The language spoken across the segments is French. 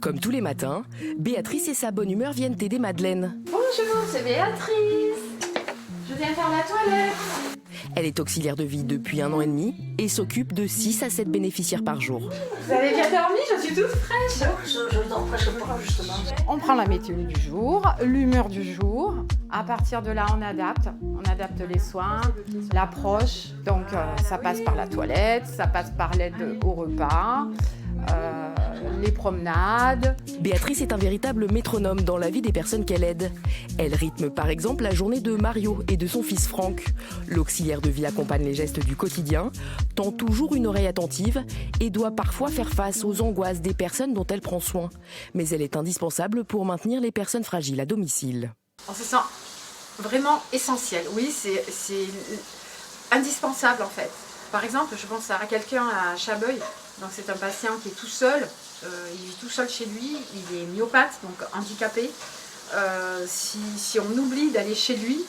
Comme tous les matins, Béatrice et sa bonne humeur viennent aider Madeleine. Bonjour, c'est Béatrice. Je viens faire la toilette. Elle est auxiliaire de vie depuis 1 an et demi et s'occupe de 6 à 7 bénéficiaires par jour. Vous avez bien dormi? Je suis toute fraîche. Je dors presque pas, justement. On prend la météo du jour, l'humeur du jour. À partir de là, on adapte. On adapte les soins, l'approche. Donc, ça passe par la toilette, ça passe par l'aide au repas, les promenades. Béatrice est un véritable métronome dans la vie des personnes qu'elle aide. Elle rythme par exemple la journée de Mario et de son fils Franck. L'auxiliaire de vie accompagne les gestes du quotidien, tend toujours une oreille attentive et doit parfois faire face aux angoisses des personnes dont elle prend soin. Mais elle est indispensable pour maintenir les personnes fragiles à domicile. On se sent vraiment essentiel. Oui, c'est indispensable en fait. Par exemple, je pense à quelqu'un à Chabeuil. Donc c'est un patient qui est tout seul. Il vit tout seul chez lui. Il est myopathe, donc handicapé. Si on oublie d'aller chez lui,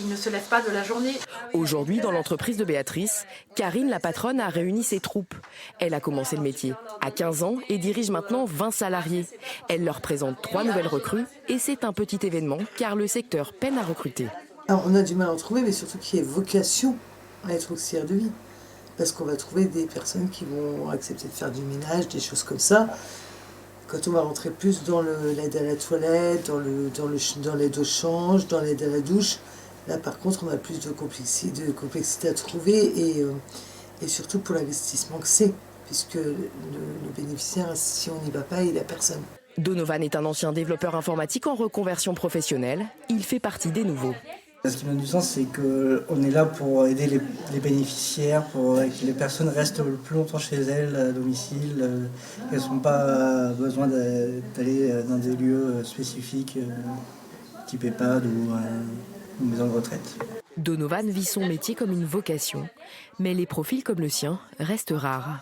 il ne se lève pas de la journée. Aujourd'hui, dans l'entreprise de Béatrice, Karine, la patronne, a réuni ses troupes. Elle a commencé le métier à 15 ans et dirige maintenant 20 salariés. Elle leur présente 3 nouvelles recrues et c'est un petit événement car le secteur peine à recruter. Alors, on a du mal à en trouver, mais surtout qu'il y ait vocation à être auxiliaire de vie. Parce qu'on va trouver des personnes qui vont accepter de faire du ménage, des choses comme ça. Quand on va rentrer plus dans l'aide à la toilette, dans l'aide au change, dans l'aide à la douche, là par contre on a plus de complexité à trouver et surtout pour l'investissement que c'est, puisque le bénéficiaire, si on n'y va pas, il n'a personne. Donovan est un ancien développeur informatique en reconversion professionnelle. Il fait partie des nouveaux. Ce qui me donne du sens, c'est qu'on est là pour aider les bénéficiaires, pour que les personnes restent le plus longtemps chez elles, à domicile, qu'elles n'ont pas besoin d'aller dans des lieux spécifiques, type EHPAD ou maison de retraite. Donovan vit son métier comme une vocation, mais les profils comme le sien restent rares.